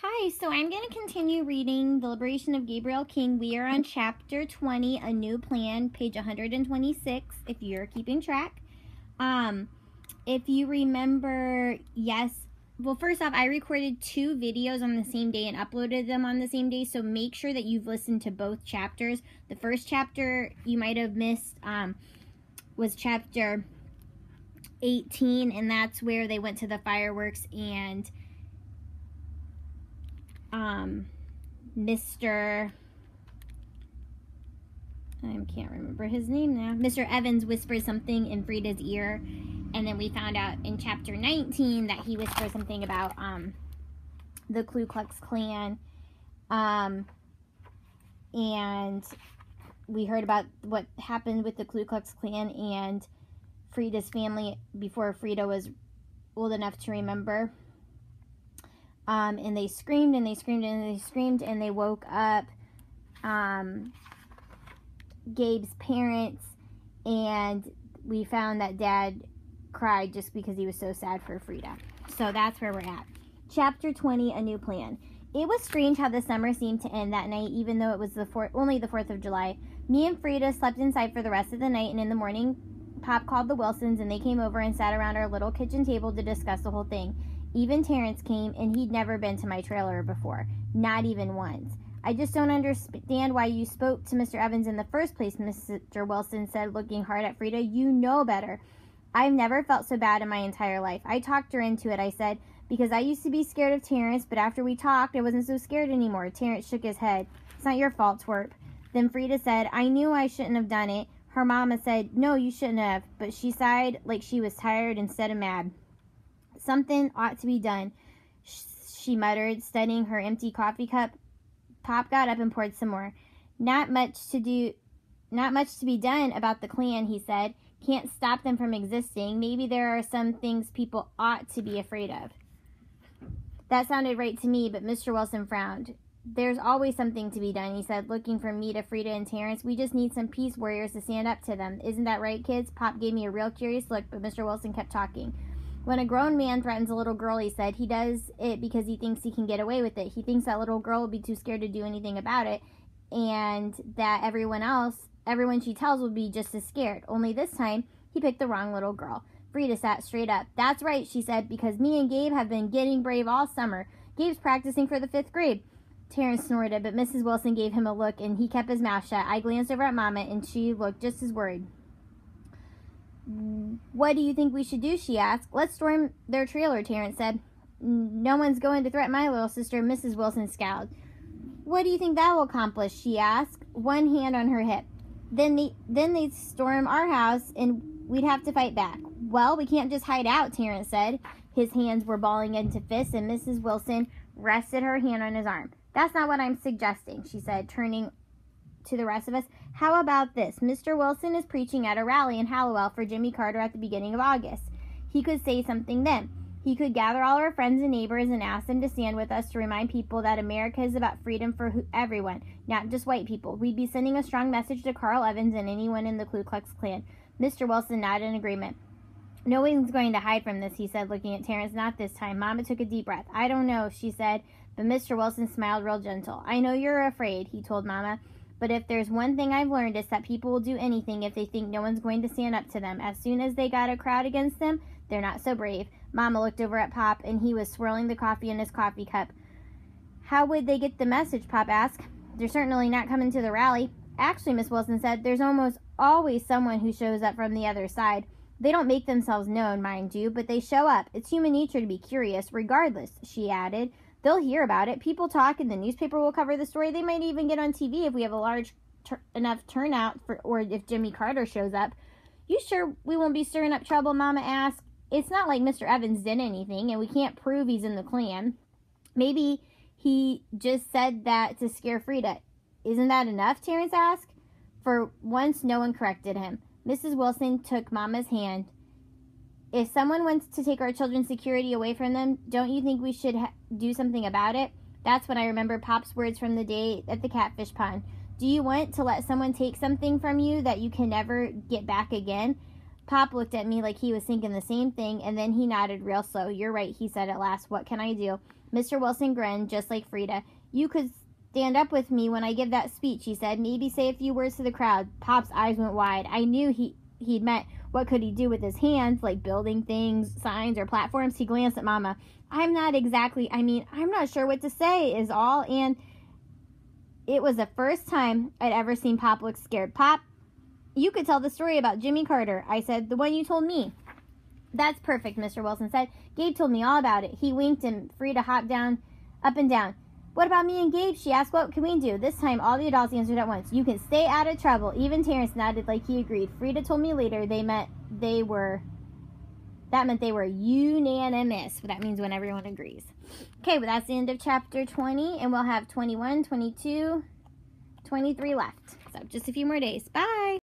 Hi, so I'm going to continue reading The Liberation of Gabriel King. We are on chapter 20, A New Plan, page 126, if you're keeping track. If you remember, well, first off, I recorded 2 videos on the same day and uploaded them on the same day, so make sure that you've listened to both chapters. The first chapter you might have missed was chapter 18, and that's where they went to the fireworks and I can't remember his name now. Mr. Evans whispered something in Frida's ear, and then we found out in chapter 19 that he whispered something about the Ku Klux Klan, and we heard about what happened with the Ku Klux Klan and Frida's family before Frida was old enough to remember. And they screamed and they screamed and they screamed, and they woke up Gabe's parents, and we found that Dad cried just because he was so sad for Frida. So that's where we're at. Chapter 20, A New Plan. It was strange how the summer seemed to end that night, even though it was only the 4th of July. Me and Frida slept inside for the rest of the night, and in the morning, Pop called the Wilsons, and they came over and sat around our little kitchen table to discuss the whole thing. Even Terrence came, and he'd never been to my trailer before. Not even once. I just don't understand why you spoke to Mr. Evans in the first place, Mr. Wilson said, looking hard at Frida. You know better. I've never felt so bad in my entire life. I talked her into it, I said, because I used to be scared of Terrence, but after we talked, I wasn't so scared anymore. Terrence shook his head. It's not your fault, twerp. Then Frida said, I knew I shouldn't have done it. Her mama said, no, you shouldn't have, but she sighed like she was tired instead of mad. Something ought to be done, she muttered, studying her empty coffee cup. Pop got up and poured some more. Not much to be done about the Klan, he said. Can't stop them from existing. Maybe there are some things people ought to be afraid of. That sounded right to me, but Mr. Wilson frowned. There's always something to be done, he said, looking from me to Frida and Terrence. We just need some peace warriors to stand up to them. Isn't that right, kids? Pop gave me a real curious look, but Mr. Wilson kept talking. When a grown man threatens a little girl, he said, he does it because he thinks he can get away with it. He thinks that little girl will be too scared to do anything about it, and that everyone she tells will be just as scared. Only this time, he picked the wrong little girl. Frida sat straight up. That's right, she said, because me and Gabe have been getting brave all summer. Gabe's practicing for the 5th grade. Terrence snorted, but Mrs. Wilson gave him a look, and he kept his mouth shut. I glanced over at Mama, and she looked just as worried. What do you think we should do, she asked. Let's storm their trailer, Terrence said. No one's going to threaten my little sister, Mrs. Wilson scowled. What do you think that will accomplish, she asked, one hand on her hip. Then they'd storm our house, and we'd have to fight back. Well, we can't just hide out, Terrence said. His hands were balling into fists, and Mrs. Wilson rested her hand on his arm. That's not what I'm suggesting, she said, turning to the rest of us. How about this? Mr. Wilson is preaching at a rally in Hallowell for Jimmy Carter at the beginning of August. He could say something then. He could gather all our friends and neighbors and ask them to stand with us to remind people that America is about freedom for everyone, not just white people. We'd be sending a strong message to Carl Evans and anyone in the Ku Klux Klan. Mr. Wilson nodded in agreement. No one's going to hide from this, he said, looking at Terrence. Not this time. Mama took a deep breath. I don't know, she said, but Mr. Wilson smiled real gentle. I know you're afraid, he told Mama. But if there's one thing I've learned, it's that people will do anything if they think no one's going to stand up to them. As soon as they got a crowd against them, they're not so brave. Mama looked over at Pop, and he was swirling the coffee in his coffee cup. How would they get the message, Pop asked. They're certainly not coming to the rally. Actually, Miss Wilson said, there's almost always someone who shows up from the other side. They don't make themselves known, mind you, but they show up. It's human nature to be curious, regardless, she added. They'll hear about it. People talk, and the newspaper will cover the story. They might even get on TV if we have a large enough turnout, or if Jimmy Carter shows up. You sure we won't be stirring up trouble, Mama asked. It's not like Mr. Evans did anything, and we can't prove he's in the Klan. Maybe he just said that to scare Frida. Isn't that enough, Terrence asked. For once, no one corrected him. Mrs. Wilson took Mama's hand. If someone wants to take our children's security away from them, don't you think we should do something about it? That's when I remember Pop's words from the day at the catfish pond. Do you want to let someone take something from you that you can never get back again? Pop looked at me like he was thinking the same thing, and then he nodded real slow. You're right, he said at last. What can I do? Mr. Wilson grinned, just like Frida. You could stand up with me when I give that speech, he said. Maybe say a few words to the crowd. Pop's eyes went wide. I knew he'd meant what could he do with his hands, like building things, signs, or platforms. He glanced at Mama. I'm not sure what to say is all, and it was the first time I'd ever seen Pop look scared. Pop, you could tell the story about Jimmy Carter, I said, the one you told me. That's perfect, Mr. Wilson said. Gabe told me all about it. He winked and Frida hopped up and down. What about me and Gabe? She asked. What can we do? This time, all the adults answered at once. You can stay out of trouble. Even Terrence nodded like he agreed. Frida told me later that meant they were unanimous. That means when everyone agrees. Okay, well, that's the end of chapter 20, and we'll have 21, 22, 23 left. So just a few more days. Bye!